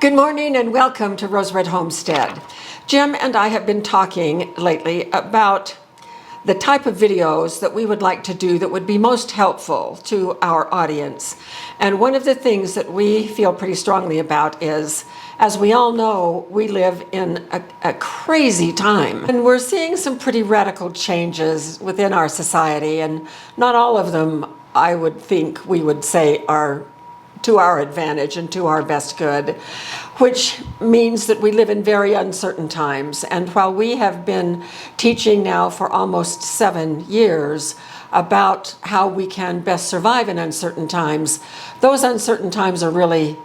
Good morning and welcome to Rose Red Homestead. Jim and I have been talking lately about the type of videos that we would like to do that would be most helpful to our audience. And one of the things that we feel pretty strongly about is, as we all know, we live in a crazy time. And we're seeing some pretty radical changes within our society, and not all of them, I would think we would say, are to our advantage and to our best good, which means that we live in very uncertain times. And while we have been teaching now for almost 7 years about how we can best survive in uncertain times, those uncertain times are really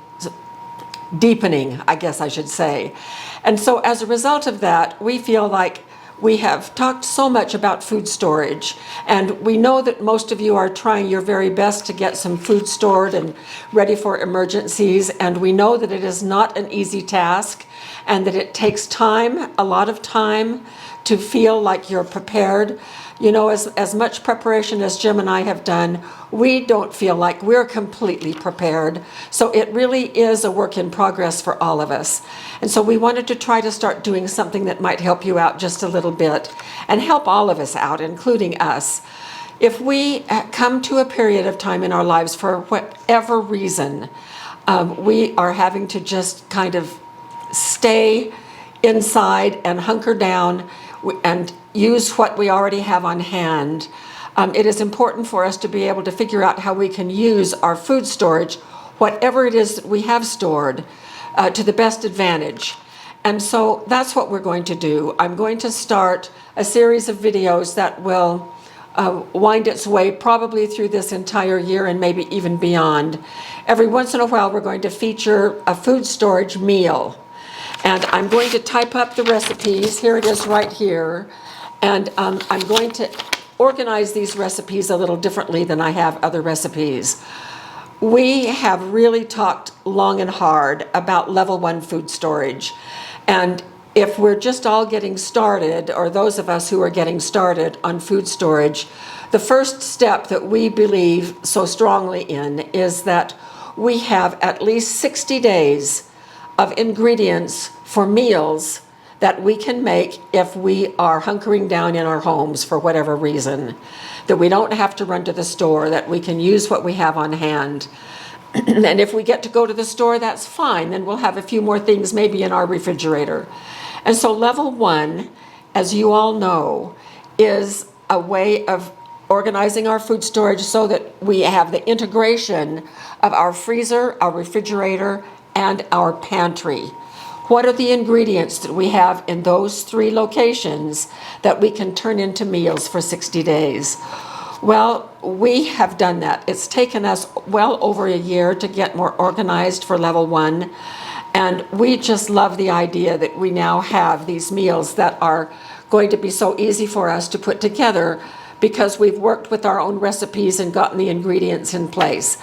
deepening, I guess I should say. And so as a result of that, we feel like we have talked so much about food storage, and we know that most of you are trying your very best to get some food stored and ready for emergencies, and we know that it is not an easy task and that it takes time, a lot of time, to feel like you're prepared. You know, as much preparation as Jim and I have done, we don't feel like we're completely prepared. So it really is a work in progress for all of us. And so we wanted to try to start doing something that might help you out just a little bit and help all of us out, including us. If we come to a period of time in our lives for whatever reason, we are having to just kind of stay inside and hunker down and use what we already have on hand. It is important for us to be able to figure out how we can use our food storage, whatever it is that we have stored, to the best advantage. And so that's what we're going to do. I'm going to start a series of videos that will wind its way probably through this entire year and maybe even beyond. Every once in a while, we're going to feature a food storage meal. And I'm going to type up the recipes. Here it is right here. And I'm going to organize these recipes a little differently than I have other recipes. We have really talked long and hard about level 1 food storage. And if we're just all getting started, or those of us who are getting started on food storage, the first step that we believe so strongly in is that we have at least 60 days of ingredients for meals that we can make if we are hunkering down in our homes for whatever reason, that we don't have to run to the store, that we can use what we have on hand. And if we get to go to the store, that's fine. Then we'll have a few more things maybe in our refrigerator. And so level 1, as you all know, is a way of organizing our food storage so that we have the integration of our freezer, our refrigerator, and our pantry. What are the ingredients that we have in those 3 locations that we can turn into meals for 60 days? Well, we have done that. It's taken us well over a year to get more organized for level 1. And we just love the idea that we now have these meals that are going to be so easy for us to put together because we've worked with our own recipes and gotten the ingredients in place.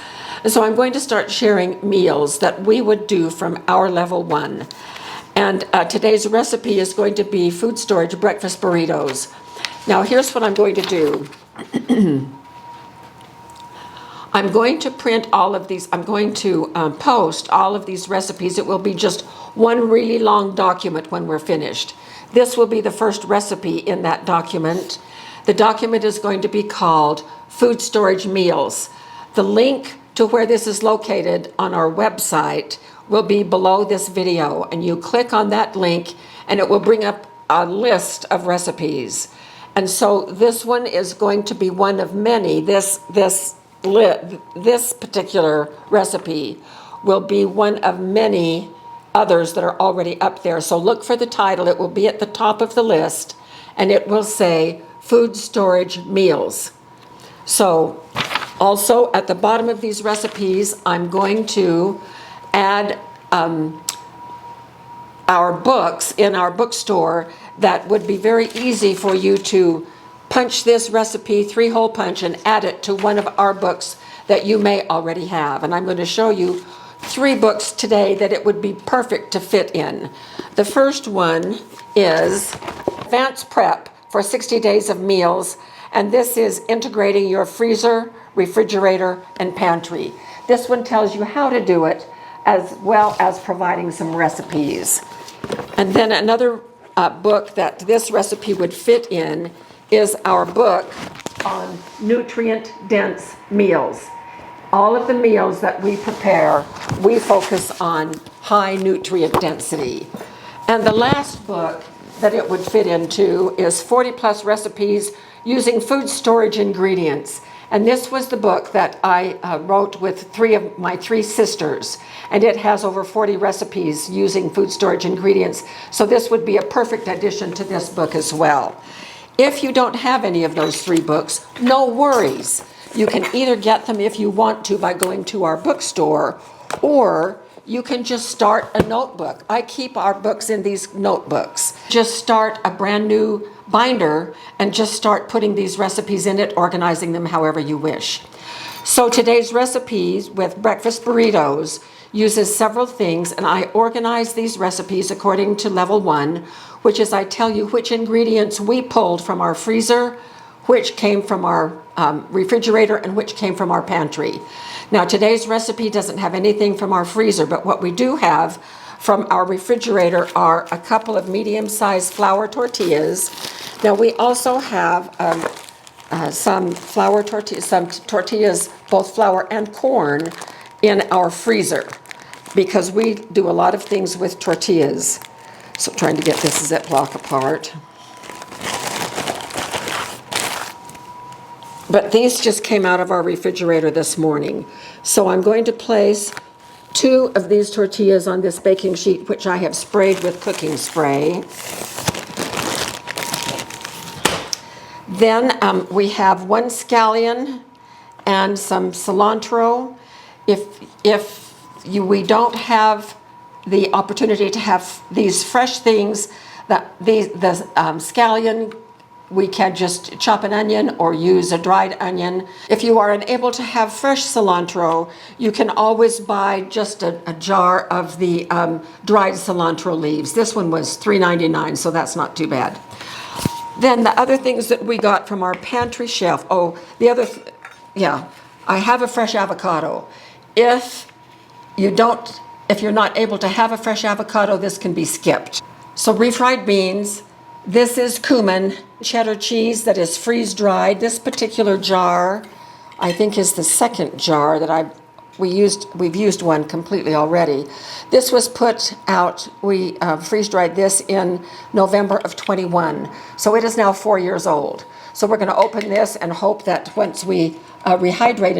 And so I'm going to start sharing meals that we would do from our level 1. And today's recipe is going to be food storage breakfast burritos. Now here's what I'm going to do. I'm going to print all of these. I'm going to post all of these recipes. It will be just one really long document when we're finished. This will be the first recipe in that document. The document is going to be called Food Storage Meals. The link to where this is located on our website will be below this video, and you click on that link and it will bring up a list of recipes. And so this one is going to be one of many. This particular recipe will be one of many others that are already up there. So look for the title. It will be at the top of the list and it will say Food Storage Meals. So also at the bottom of these recipes, I'm going to add our books in our bookstore that would be very easy for you to punch this recipe 3-hole punch and add it to one of our books that you may already have. And I'm going to show you 3 books today that it would be perfect to fit in. The first one is Advanced Prep for 60 Days of Meals, and this is integrating your freezer, refrigerator, and pantry. This one tells you how to do it, as well as providing some recipes. And then another book that this recipe would fit in is our book on nutrient-dense meals. All of the meals that we prepare, we focus on high nutrient density. And the last book that it would fit into is 40 plus recipes using food storage ingredients. And this was the book that I wrote with three of my three sisters. And it has over 40 recipes using food storage ingredients. So this would be a perfect addition to this book as well. If you don't have any of those three books, no worries. You can either get them if you want to by going to our bookstore, or you can just start a notebook. I keep our books in these notebooks. Just start a brand new binder and just start putting these recipes in it, organizing them however you wish. So today's recipes with breakfast burritos uses several things, and I organize these recipes according to level 1, which is I tell you which ingredients we pulled from our freezer, which came from our refrigerator, and which came from our pantry. Now today's recipe doesn't have anything from our freezer, but what we do have from our refrigerator are a couple of medium-sized flour tortillas. Now we also have some tortillas, both flour and corn, in our freezer, because we do a lot of things with tortillas. So trying to get this Ziploc apart. But these just came out of our refrigerator this morning. So I'm going to place 2 of these tortillas on this baking sheet, which I have sprayed with cooking spray. Then we have 1 scallion and some cilantro. If we don't have the opportunity to have these fresh things, the scallion, we can just chop an onion or use a dried onion. If you are unable to have fresh cilantro, you can always buy just a jar of the dried cilantro leaves. This one was $3.99, so that's not too bad. Then the other things that we got from our pantry shelf. Oh, I have a fresh avocado. If you're not able to have a fresh avocado, this can be skipped. So refried beans. This is cumin, cheddar cheese that is freeze-dried. This particular jar, I think, is the second jar that we've used one completely already. This was put out, we freeze-dried this in November of 21. So it is now 4 years old. So we're gonna open this and hope that once we rehydrate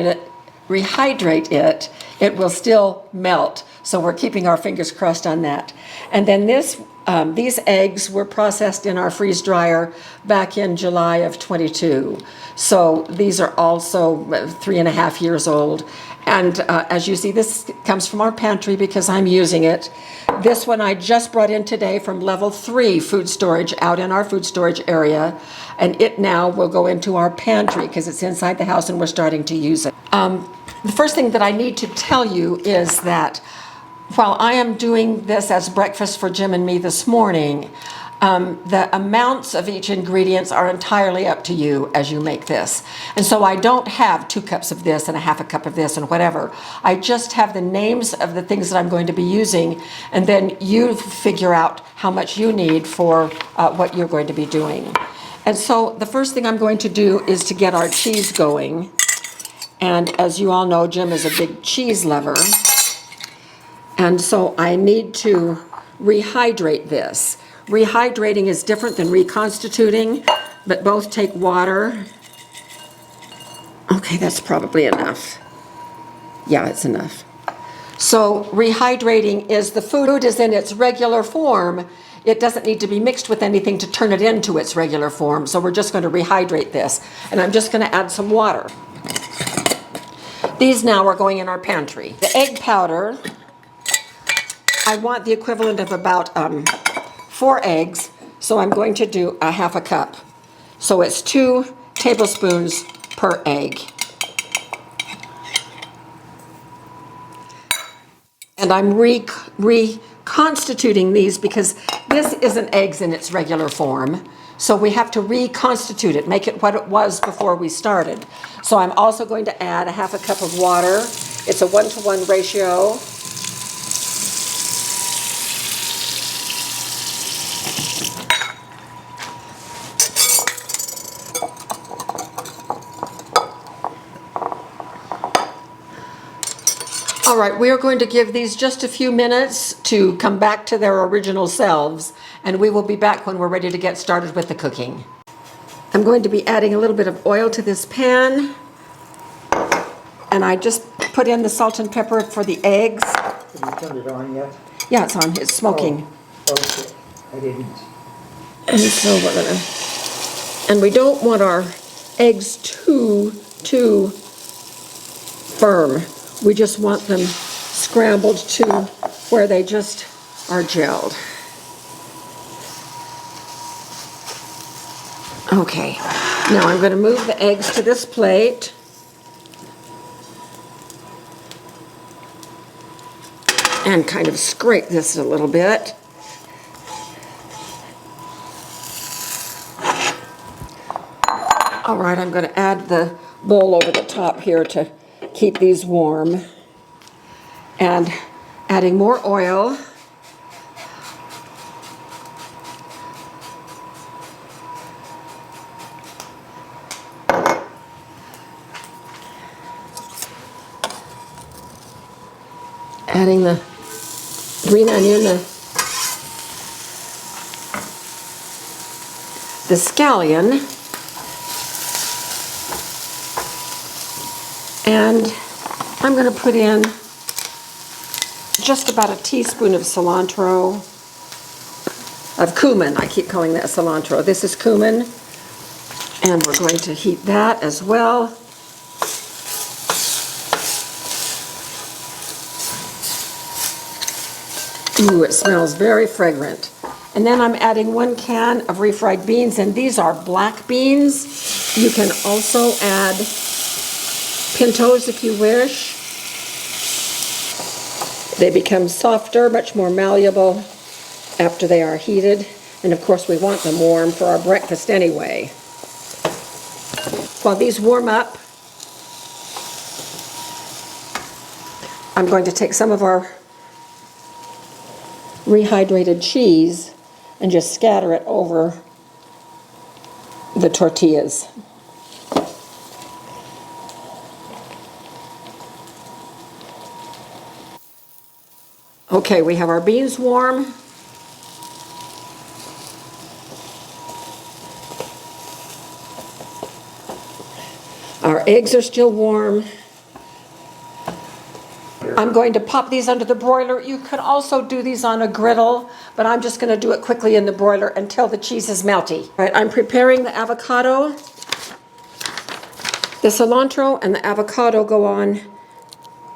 it, it will still melt. So we're keeping our fingers crossed on that. And then these eggs were processed in our freeze dryer back in July of 22. So these are also 3.5 years old. And as you see, this comes from our pantry because I'm using it. This one I just brought in today from level 3 food storage out in our food storage area. And it now will go into our pantry because it's inside the house and we're starting to use it. The first thing that I need to tell you is that while I am doing this as breakfast for Jim and me this morning, the amounts of each ingredients are entirely up to you as you make this. And so I don't have 2 cups of this and a half a cup of this and whatever. I just have the names of the things that I'm going to be using, and then you figure out how much you need for what you're going to be doing. And so the first thing I'm going to do is to get our cheese going. And as you all know, Jim is a big cheese lover. And so I need to rehydrate this. Rehydrating is different than reconstituting, but both take water. Okay, that's probably enough. Yeah, it's enough. So rehydrating is the food is in its regular form. It doesn't need to be mixed with anything to turn it into its regular form. So we're just going to rehydrate this. And I'm just going to add some water. These now are going in our pantry. The egg powder, I want the equivalent of about 4 eggs, so I'm going to do a half a cup. So it's 2 tablespoons per egg. And I'm reconstituting these because this isn't eggs in its regular form. So we have to reconstitute it, make it what it was before we started. So I'm also going to add a half a cup of water. It's a 1-to-1 ratio. right, we are going to give these just a few minutes to come back to their original selves, and we will be back when we're ready to get started with the cooking. I'm going to be adding a little bit of oil to this pan, and I just put in the salt and pepper for the eggs. Have you turned it on yet? Yeah, it's on. It's smoking. Oh, okay. I didn't. And so we're gonna, and we don't want our eggs too firm. We just want them scrambled to where they just are gelled. Okay, now I'm going to move the eggs to this plate. And kind of scrape this a little bit. All right, I'm going to add the bowl over the top here to keep these warm. And adding more oil. Adding the green onion, the scallion, and I'm going to put in just about a teaspoon of cilantro, of cumin. I keep calling that cilantro. This is cumin, and we're going to heat that as well. Ooh, it smells very fragrant. And then I'm adding 1 can of refried beans, and these are black beans. You can also add pintos if you wish. They become softer, much more malleable after they are heated. And of course we want them warm for our breakfast anyway. While these warm up, I'm going to take some of our rehydrated cheese and just scatter it over the tortillas. Okay, we have our beans warm. Our eggs are still warm. I'm going to pop these under the broiler. You could also do these on a griddle, but I'm just going to do it quickly in the broiler until the cheese is melty. All right, I'm preparing the avocado. The cilantro and the avocado go on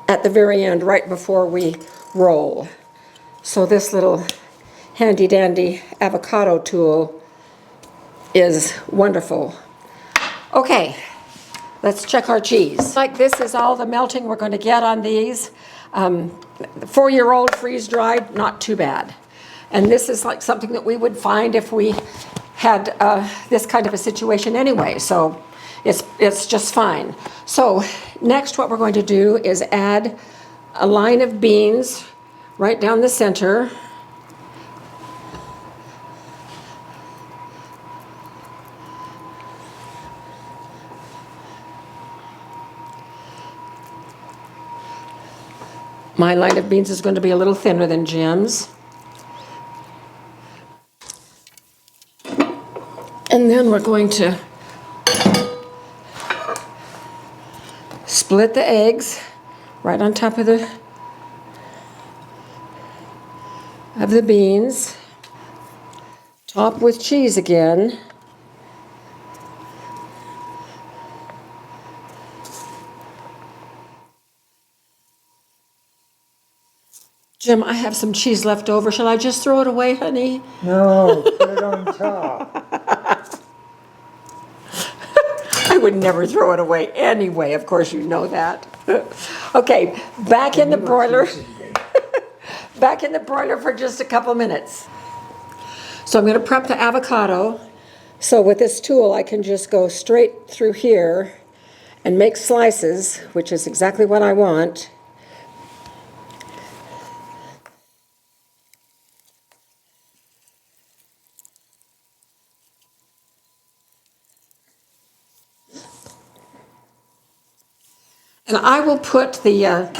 at the very end, right before we roll. So this little handy dandy avocado tool is wonderful. Okay, let's check our cheese. Like this is all the melting we're going to get on these. 4-year-old freeze dried, not too bad. And this is like something that we would find if we had this kind of a situation anyway. So it's just fine. So next what we're going to do is add a line of beans right down the center. My line of beans is going to be a little thinner than Jim's. And then we're going to split the eggs right on top of the beans. Top with cheese again. Jim, I have some cheese left over. Shall I just throw it away, honey? No, put it on top. I would never throw it away anyway. Of course, you know that. Okay, back in the broiler. Back in the broiler for just a couple minutes. So I'm going to prep the avocado. So with this tool, I can just go straight through here and make slices, which is exactly what I want. And I will put the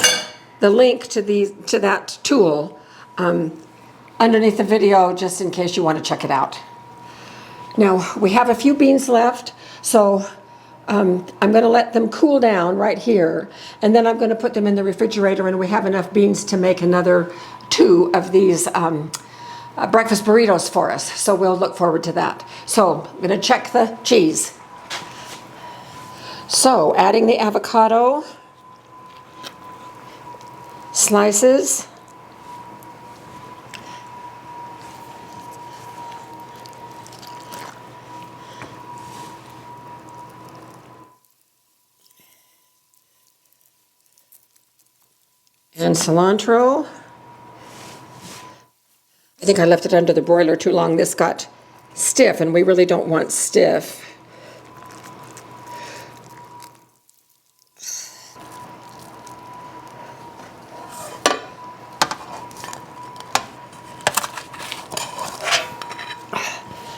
the link to that tool underneath the video, just in case you want to check it out. Now, we have a few beans left, so I'm going to let them cool down right here, and then I'm going to put them in the refrigerator, and we have enough beans to make another 2 of these breakfast burritos for us, so we'll look forward to that. So I'm going to check the cheese. So adding the avocado slices. And cilantro. I think I left it under the broiler too long. This got stiff, and we really don't want stiff.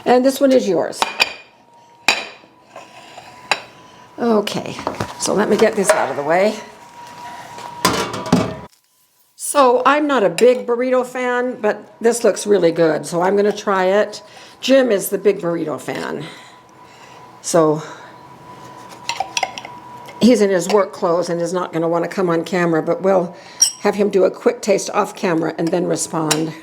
And this one is yours. Okay, so let me get this out of the way. So I'm not a big burrito fan, but this looks really good, so I'm going to try it. Jim is the big burrito fan. So he's in his work clothes and is not going to want to come on camera, but we'll have him do a quick taste off camera and then respond.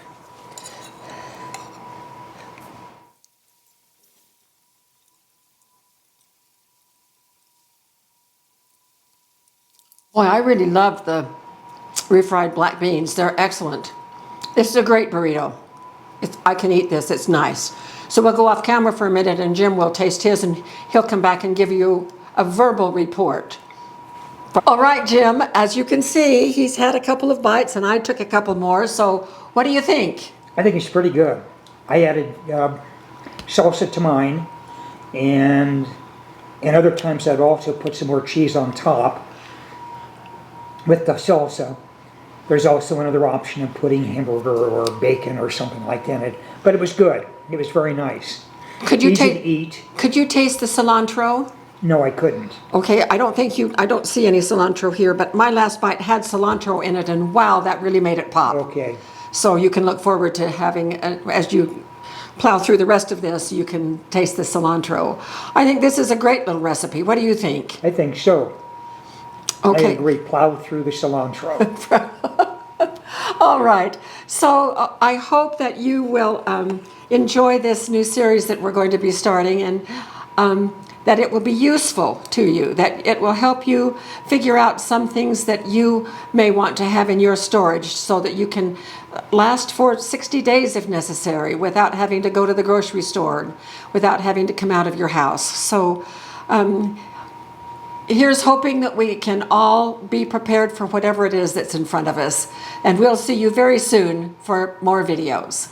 Boy, I really love the refried black beans. They're excellent. This is a great burrito. I can eat this. It's nice. So we'll go off camera for a minute, and Jim will taste his, and he'll come back and give you a verbal report. All right, Jim, as you can see, he's had a couple of bites, and I took a couple more. So what do you think? I think it's pretty good. I added salsa to mine, and other times I'd also put some more cheese on top with the salsa. There's also another option of putting hamburger or bacon or something like that in it. But it was good. It was very nice. Easy to eat. Could you taste the cilantro? No, I couldn't. Okay, I don't see any cilantro here, but my last bite had cilantro in it, and wow, that really made it pop. Okay. So you can look forward to having, as you plow through the rest of this, you can taste the cilantro. I think this is a great little recipe. What do you think? I think so. Okay. I agree. Plow through the cilantro. All right. So I hope that you will enjoy this new series that we're going to be starting, and that it will be useful to you, that it will help you figure out some things that you may want to have in your storage so that you can last for 60 days if necessary without having to go to the grocery store, without having to come out of your house. So here's hoping that we can all be prepared for whatever it is that's in front of us. And we'll see you very soon for more videos.